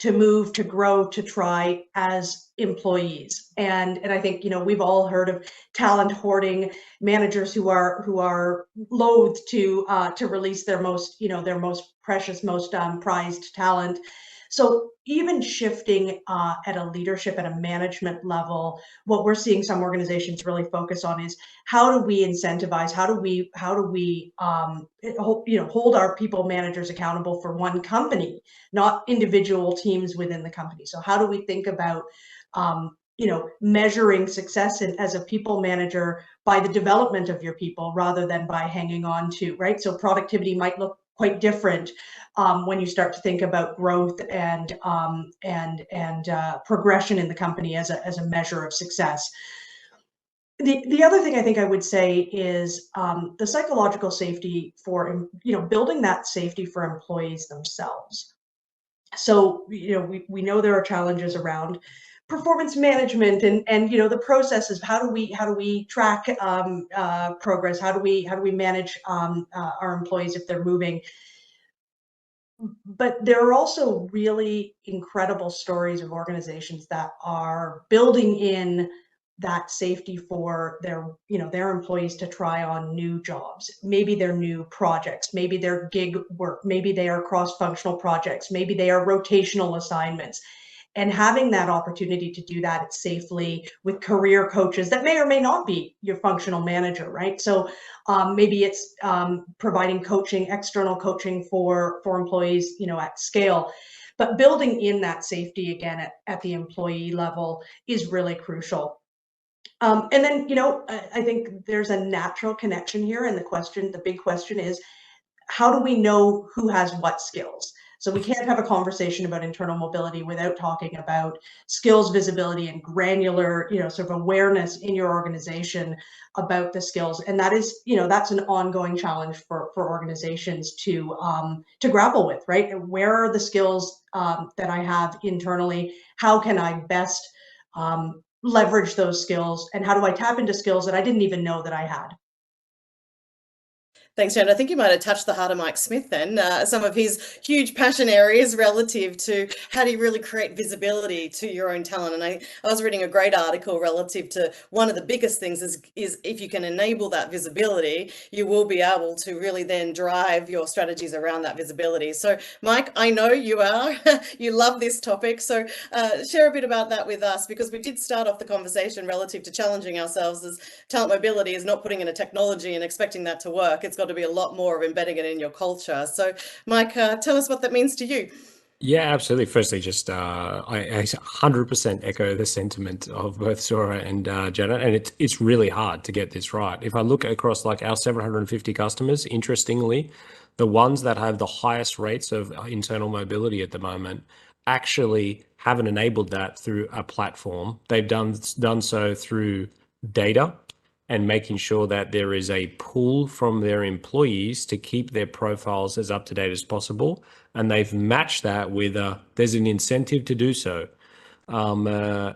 move, to grow, to try as employees. And I think, we've all heard of talent hoarding, managers who are loath to release their most precious, most prized talent. So even shifting at a leadership, at a management level, what we're seeing some organizations really focus on is, how do we incentivize? How do we hold our people managers accountable for one company, not individual teams within the company? So how do we think about measuring success as a people manager by the development of your people, rather than by hanging on to, right? So productivity might look quite different when you start to think about growth and progression in the company as a measure of success. The other thing I think I would say is the psychological safety for, building that safety for employees themselves. So, we know there are challenges around performance management and the processes. How do we track progress? How do we manage our employees if they're moving? But there are also really incredible stories of organizations that are building in that safety for their employees to try on new jobs. Maybe they're new projects, maybe they're gig work, maybe they are cross-functional projects, maybe they are rotational assignments. And having that opportunity to do that safely with career coaches that may or may not be your functional manager, right? So maybe it's providing coaching, external coaching for employees, at scale. But building in that safety again at the employee level is really crucial. And then, I think there's a natural connection here. And the big question is, how do we know who has what skills? So we can't have a conversation about internal mobility without talking about skills visibility and granular, sort of awareness in your organization about the skills. And that is, that's an ongoing challenge for organizations to grapple with, right? And where are the skills that I have internally? How can I best leverage those skills? And how do I tap into skills that I didn't even know that I had? Thanks, Jen. I think you might have touched the heart of Mike Smith then, some of his huge passion areas relative to how do you really create visibility to your own talent. And I was reading a great article relative to one of the biggest things is if you can enable that visibility, you will be able to really then drive your strategies around that visibility. So Mike, I know you love this topic. So share a bit about that with us, because we did start off the conversation relative to challenging ourselves as talent mobility is not putting in a technology and expecting that to work. It's got to be a lot more of embedding it in your culture. So Mike, tell us what that means to you. Yeah, absolutely. Firstly, just I 100% echo the sentiment of both Zora and Janet, and it's really hard to get this right. If I look across like our 750 customers, interestingly, the ones that have the highest rates of internal mobility at the moment actually haven't enabled that through a platform. They've done so through data and making sure that there is a pool from their employees to keep their profiles as up to date as possible. And they've matched that with there's an incentive to do so. I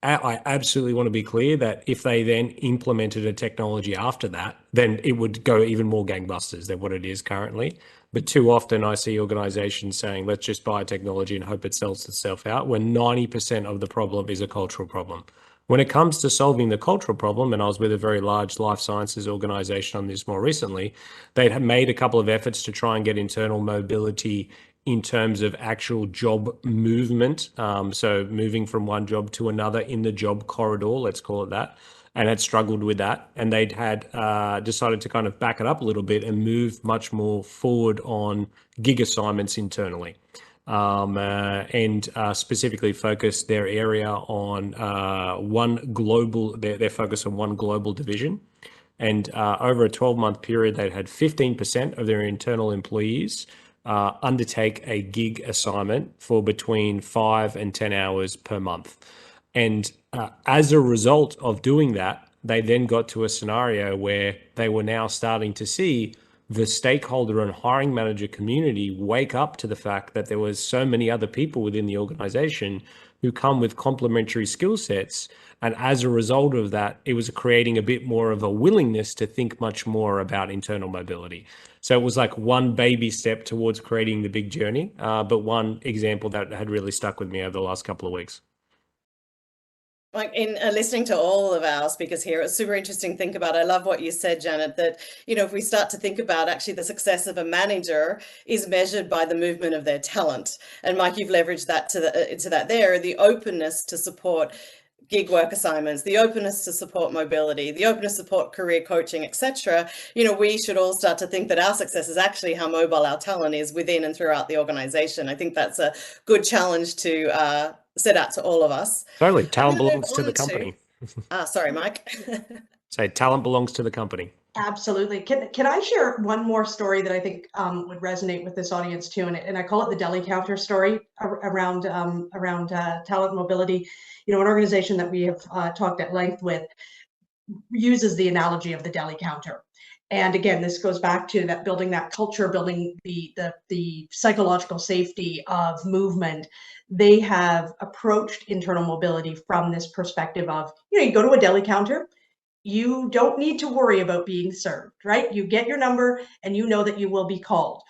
absolutely want to be clear that if they then implemented a technology after that, then it would go even more gangbusters than what it is currently. But too often I see organizations saying, let's just buy technology and hope it sells itself out, when 90% of the problem is a cultural problem. When it comes to solving the cultural problem, and I was with a very large life sciences organization on this more recently, they had made a couple of efforts to try and get internal mobility in terms of actual job movement. So moving from one job to another in the job corridor, let's call it that, and had struggled with that. And they'd had decided to kind of back it up a little bit and move much more forward on gig assignments internally. And specifically focus their area on their focus on one global division. And over a 12-month period, they'd had 15% of their internal employees undertake a gig assignment for between 5 and 10 hours per month. And as a result of doing that, they then got to a scenario where they were now starting to see the stakeholder and hiring manager community wake up to the fact that there was so many other people within the organization who come with complementary skill sets. And as a result of that, it was creating a bit more of a willingness to think much more about internal mobility. So it was like one baby step towards creating the big journey, but one example that had really stuck with me over the last couple of weeks. Like in listening to all of our speakers here, it's super interesting to think about. I love what you said, Janet, that, you know, if we start to think about actually the success of a manager is measured by the movement of their talent. And Mike, you've leveraged that to that there, the openness to support gig work assignments, the openness to support mobility, the openness to support career coaching, etc. You know, we should all start to think that our success is actually how mobile our talent is within and throughout the organization. I think that's a good challenge to set out to all of us. Totally. Talent belongs to the company. Sorry, Mike. So talent belongs to the company. Absolutely. Can I share one more story that I think would resonate with this audience too? And I call it the deli counter story around talent mobility. You know, an organization that we have talked at length with uses the analogy of the deli counter. And again, this goes back to that building that culture, building the psychological safety of movement. They have approached internal mobility from this perspective of, you know, you go to a deli counter, you don't need to worry about being served, right? You get your number and you know that you will be called.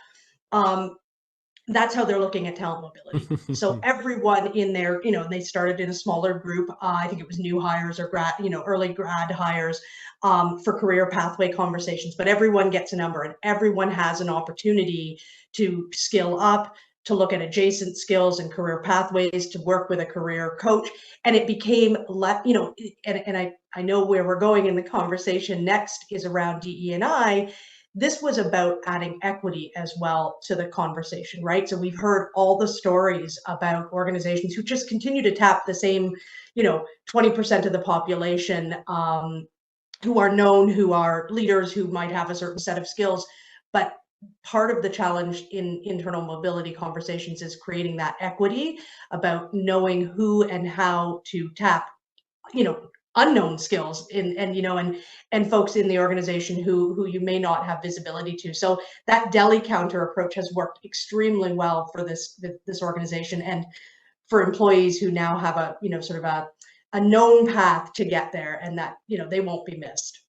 That's how they're looking at talent mobility. So everyone in there, you know, they started in a smaller group. I think it was new hires or early grad hires for career pathway conversations, but everyone gets a number and everyone has an opportunity to skill up, to look at adjacent skills and career pathways, to work with a career coach. And it became, you know, and I know where we're going in the conversation next is around DE&I. This was about adding equity as well to the conversation, right? So we've heard all the stories about organizations who just continue to tap the same, you know, 20% of the population who are known, who are leaders, who might have a certain set of skills. But part of the challenge in internal mobility conversations is creating that equity about knowing who and how to tap, you know, unknown skills and folks in the organization who you may not have visibility to. So that deli counter approach has worked extremely well for this organization and for employees who now have a, you know, sort of a known path to get there, and that, you know, they won't be missed.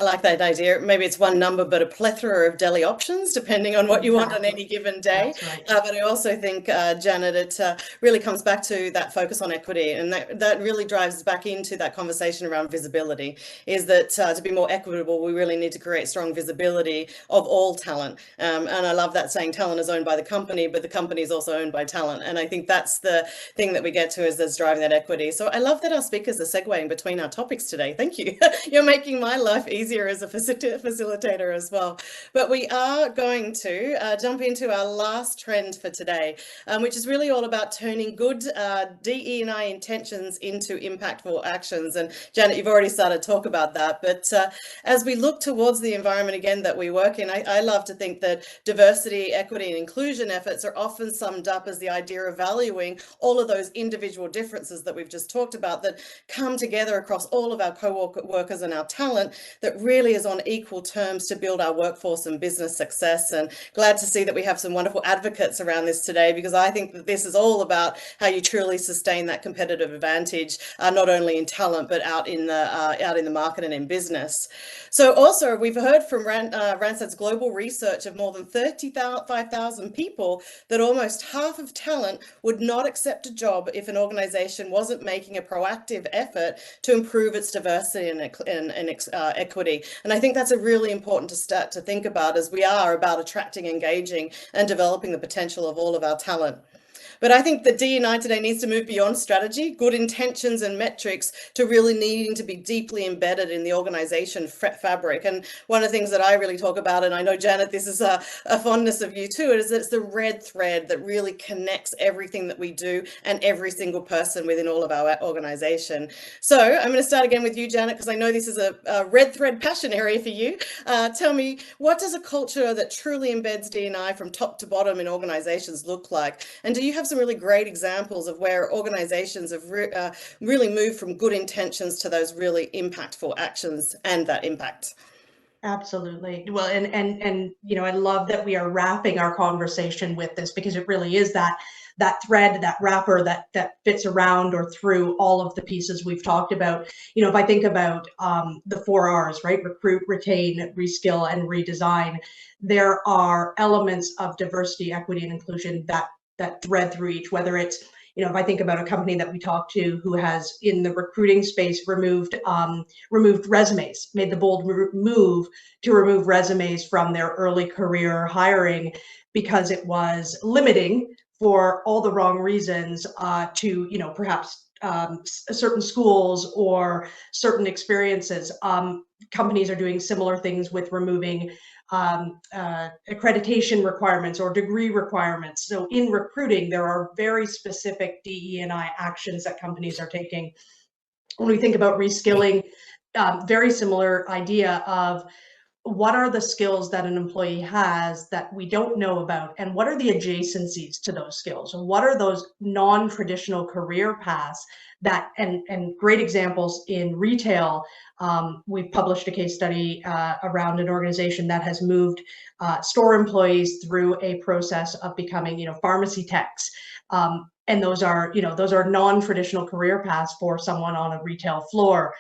I like that idea. Maybe it's one number, but a plethora of deli options, depending on what you want on any given day. That's right. But I also think, Janet, it really comes back to that focus on equity. And that really drives back into that conversation around visibility, is that to be more equitable, we really need to create strong visibility of all talent. And I love that saying talent is owned by the company, but the company is also owned by talent. And I think that's the thing that we get to, is that's driving that equity. So I love that our speakers are segueing between our topics today. Thank you. You're making my life easier easier as a facilitator as well. But we are going to jump into our last trend for today, which is really all about turning good DE&I intentions into impactful actions. And Janet, you've already started to talk about that. But as we look towards the environment again that we work in, I love to think that diversity, equity, and inclusion efforts are often summed up as the idea of valuing all of those individual differences that we've just talked about that come together across all of our co-workers and our talent that really is on equal terms to build our workforce and business success. And glad to see that we have some wonderful advocates around this today, because I think that this is all about how you truly sustain that competitive advantage, not only in talent, but out in the market and in business. So also we've heard from Randstad's global research of more than 35,000 people that almost half of talent would not accept a job if an organization wasn't making a proactive effort to improve its diversity and equity. And I think that's a really important to start to think about, as we are about attracting, engaging, and developing the potential of all of our talent. But I think the D&I today needs to move beyond strategy, good intentions and metrics, to really needing to be deeply embedded in the organization fabric. And one of the things that I really talk about, and I know, Janet, this is a fondness of you too, is that it's the red thread that really connects everything that we do and every single person within all of our organization. So I'm going to start again with you, Janet, because I know this is a red thread passion area for you. Tell me, what does a culture that truly embeds D&I from top to bottom in organizations look like? And do you have some really great examples of where organizations have really moved from good intentions to those really impactful actions and that impact? Absolutely. Well, and I love that we are wrapping our conversation with this, because it really is that thread, that wrapper that fits around or through all of the pieces we've talked about. If I think about the 4 R's, right? Recruit, retain, reskill, and redesign, there are elements of diversity, equity, and inclusion that thread through each, whether it's, if I think about a company that we talked to who has, in the recruiting space, removed resumes, made the bold move to remove resumes from their early career hiring because it was limiting for all the wrong reasons to, perhaps certain schools or certain experiences. Companies are doing similar things with removing accreditation requirements or degree requirements. So in recruiting, there are very specific DE&I actions that companies are taking. When we think about reskilling, very similar idea of what are the skills that an employee has that we don't know about, and what are the adjacencies to those skills? What are those non-traditional career paths that, and great examples in retail. We've published a case study around an organization that has moved store employees through a process of becoming, pharmacy techs. And those are non-traditional career paths for someone on a retail floor.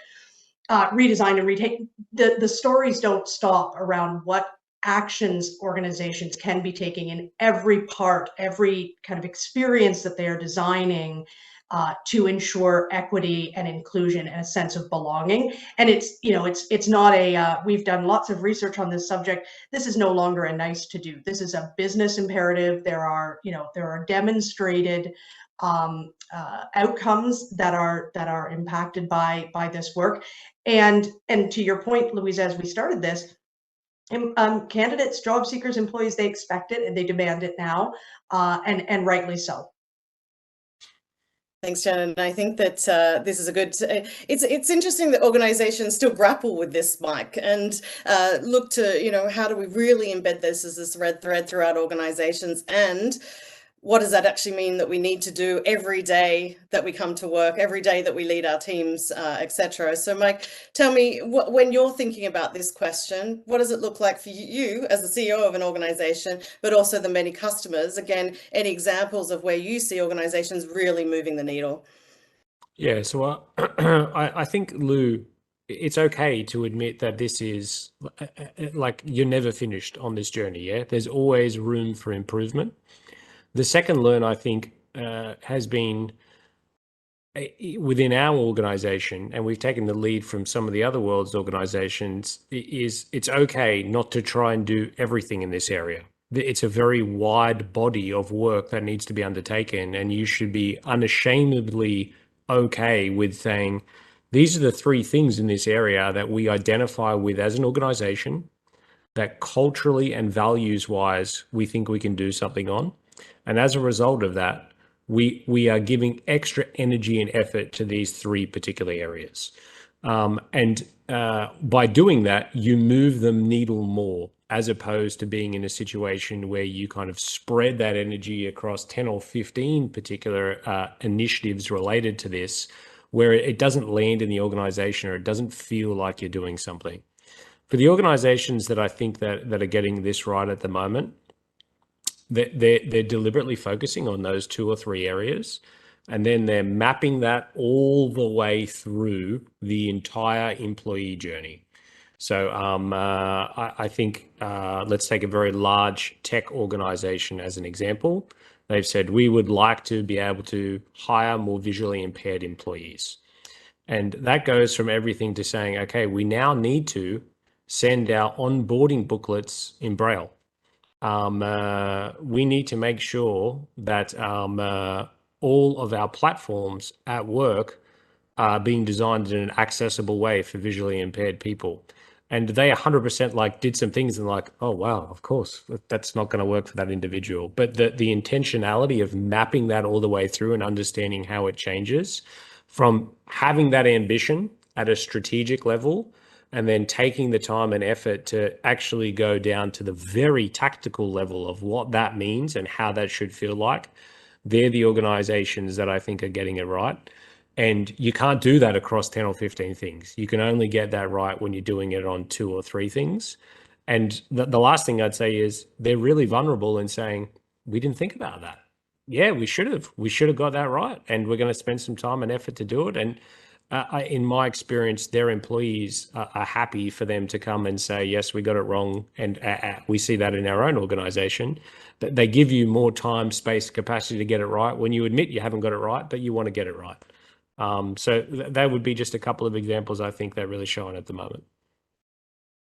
Redesign and retain. The stories don't stop around what actions organizations can be taking in every part, every kind of experience that they are designing to ensure equity and inclusion and a sense of belonging. And it's not a, we've done lots of research on this subject. This is no longer a nice to do. This is a business imperative. There are demonstrated outcomes that are impacted by this work. And to your point, Louisa, as we started this, candidates, job seekers, employees, they expect it and they demand it now, and rightly so. Thanks, Shannon. And I think that this is a good, it's interesting that organizations still grapple with this, Mike, and look to, how do we really embed this as this red thread throughout organizations, and what does that actually mean that we need to do every day that we come to work, every day that we lead our teams, etc. So Mike, tell me, when you're thinking about this question, what does it look like for you as the CEO of an organization, but also the many customers? Again, any examples of where you see organizations really moving the needle? Yeah, so I think, Lou, it's okay to admit that this is like you're never finished on this journey. Yeah, there's always room for improvement. The second learn, I think, has been within our organization, and we've taken the lead from some of the other world's organizations, is it's okay not to try and do everything in this area. It's a very wide body of work that needs to be undertaken, and you should be unashamedly okay with saying, These are the three things in this area that we identify with as an organization that culturally and values-wise, we think we can do something on. And as a result of that, we are giving extra energy and effort to these three particular areas. By doing that, you move the needle more, as opposed to being in a situation where you kind of spread that energy across 10 or 15 particular initiatives related to this, where it doesn't land in the organization or it doesn't feel like you're doing something. For the organizations that I think that are getting this right at the moment, they're deliberately focusing on those 2 or 3 areas, and then they're mapping that all the way through the entire employee journey. So I think let's take a very large tech organization as an example. They've said we would like to be able to hire more visually impaired employees. And that goes from everything to saying, okay, we now need to send our onboarding booklets in Braille. We need to make sure that all of our platforms at work are being designed in an accessible way for visually impaired people. And they 100% like did some things and like, oh, wow, of course, that's not going to work for that individual. But the intentionality of mapping that all the way through and understanding how it changes from having that ambition at a strategic level and then taking the time and effort to actually go down to the very tactical level of what that means and how that should feel like, they're the organizations that I think are getting it right. And you can't do that across 10 or 15 things. You can only get that right when you're doing it on 2 or 3 things. And the last thing I'd say is they're really vulnerable in saying, we didn't think about that. Yeah, we should have. We should have got that right. And we're going to spend some time and effort to do it. And in my experience, their employees are happy for them to come and say, yes, we got it wrong. And we see that in our own organization. That they give you more time, space, capacity to get it right when you admit you haven't got it right, but you want to get it right. So that would be just a couple of examples I think that really shine at the moment.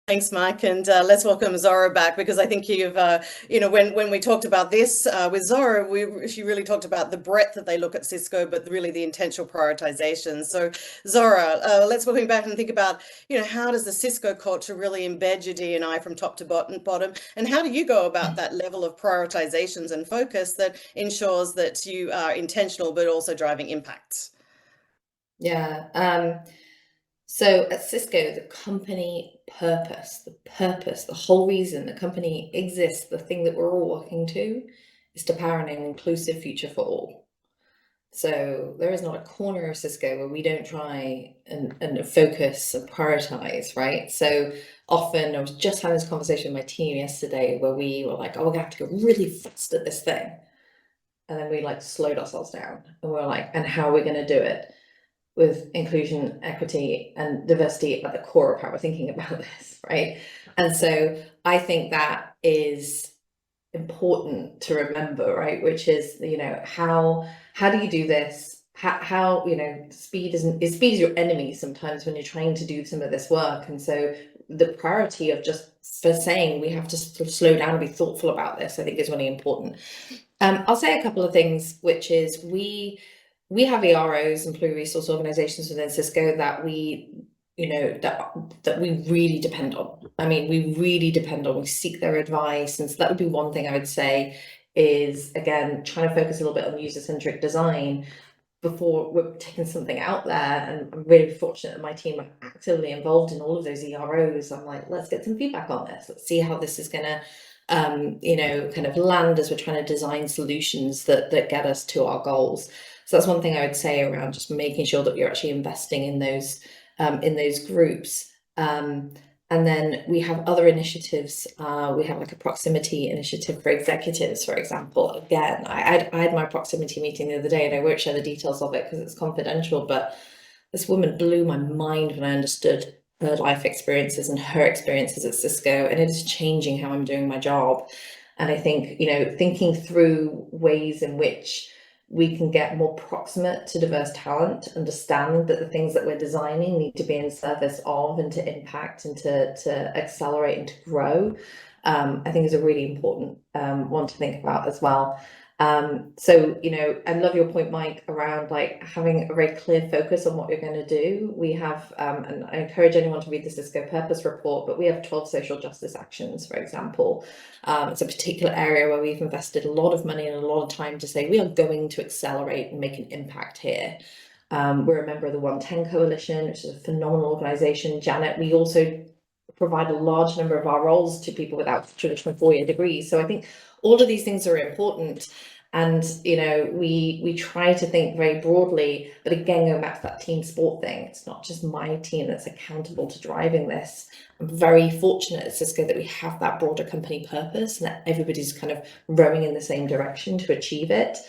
Thanks, Mike, and let's welcome Zora back, because I think you've, when we talked about this with Zora, she really talked about the breadth that they look at Cisco, but really the intentional prioritization. So Zora, let's welcome you back and think about, how does the Cisco culture really embed your D&I from top to bottom, and how do you go about that level of prioritizations and focus that ensures that you are intentional, but also driving impact? Yeah. So at Cisco, the company purpose, the whole reason the company exists, the thing that we're all working to, is to power an inclusive future for all. So there is not a corner of Cisco where we don't try and focus and prioritize, right? So often, I was just having this conversation with my team yesterday where we were like, oh, we're gonna have to go really fast at this thing. And then we like slowed ourselves down and we're like, and how are we gonna do it? With inclusion, equity, and diversity at the core of how we're thinking about this, right? And so I think that is important to remember, right? Which is, how do you do this? How speed is your enemy sometimes when you're trying to do some of this work. And so the priority of just for saying we have to slow down and be thoughtful about this, I think is really important. I'll say a couple of things, which is we have EROs, employee resource organizations within Cisco that we, that we really depend on. I mean, we really depend on, we seek their advice. And so that would be one thing I would say is, again, trying to focus a little bit on user-centric design before we're taking something out there. And I'm really fortunate that my team are actively involved in all of those EROs. I'm like, let's get some feedback on this. Let's see how this is going to kind of land as we're trying to design solutions that get us to our goals. So that's one thing I would say around just making sure that you're actually investing in those groups. And then we have other initiatives. We have like a proximity initiative for executives, for example. Again, I had my proximity meeting the other day, and I won't share the details of it because it's confidential, but this woman blew my mind when I understood her life experiences and her experiences at Cisco, and it is changing how I'm doing my job. And I think, thinking through ways in which we can get more proximate to diverse talent, understand that the things that we're designing need to be in service of and to impact and to accelerate and to grow, I think is a really important one to think about as well. So, you know, I love your point, Mike, around like having a very clear focus on what you're going to do. We have, and I encourage anyone to read the Cisco purpose report, but we have 12 social justice actions, for example. It's a particular area where we've invested a lot of money and a lot of time to say we are going to accelerate and make an impact here. We're a member of the 110 Coalition, which is a phenomenal organization. Janet, we also provide a large number of our roles to people without traditional 4-year degrees. So I think all of these things are important. And, you know, we try to think very broadly, but again, going back to that team sport thing, it's not just my team that's accountable to driving this. I'm very fortunate at Cisco that we have that broader company purpose and that everybody's kind of rowing in the same direction to achieve it.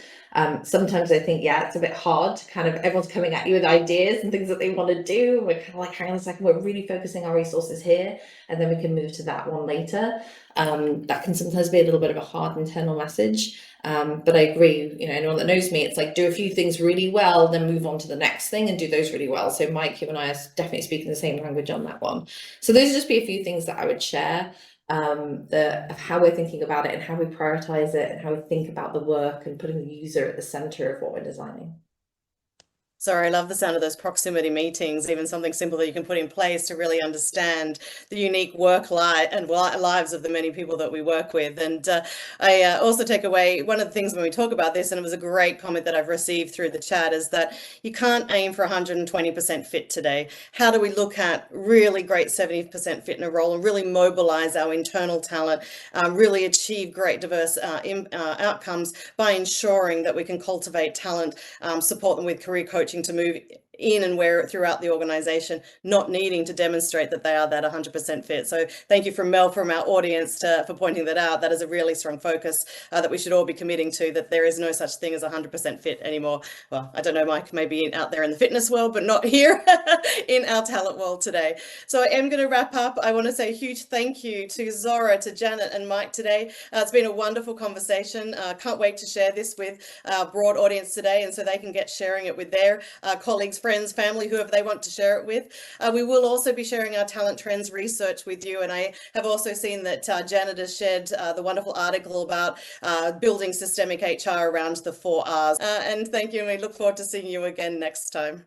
Sometimes I think, yeah, it's a bit hard to kind of, everyone's coming at you with ideas and things that they want to do. We're kind of like, hang on a second, we're really focusing our resources here, and then we can move to that one later. That can sometimes be a little bit of a hard internal message. But I agree, you know, anyone that knows me, it's like do a few things really well, then move on to the next thing and do those really well. So Mike, you and I are definitely speaking the same language on that one. So those would just be a few things that I would share. Of how we're thinking about it and how we prioritize it and how we think about the work and putting the user at the center of what we're designing. Sorry, I love the sound of those proximity meetings, even something simple that you can put in place to really understand the unique work lives of the many people that we work with. And I also take away one of the things when we talk about this, and it was a great comment that I've received through the chat, is that you can't aim for 120% fit today. How do we look at really great 70% fit in a role and really mobilize our internal talent, really achieve great diverse outcomes by ensuring that we can cultivate talent, support them with career coaching to move in and where throughout the organization, not needing to demonstrate that they are that 100% fit. So thank you from Mel, from our audience, for pointing that out. That is a really strong focus that we should all be committing to, that there is no such thing as 100% fit anymore. Well, I don't know, Mike, maybe out there in the fitness world, but not here in our talent world today. So I am going to wrap up. I want to say a huge thank you to Zora, to Janet and Mike today. It's been a wonderful conversation. Can't wait to share this with our broad audience today, and so they can get sharing it with their colleagues, friends, family, whoever they want to share it with. We will also be sharing our talent trends research with you, and I have also seen that Janet has shared the wonderful article about building systemic HR around the 4 Rs. And thank you, and we look forward to seeing you again next time.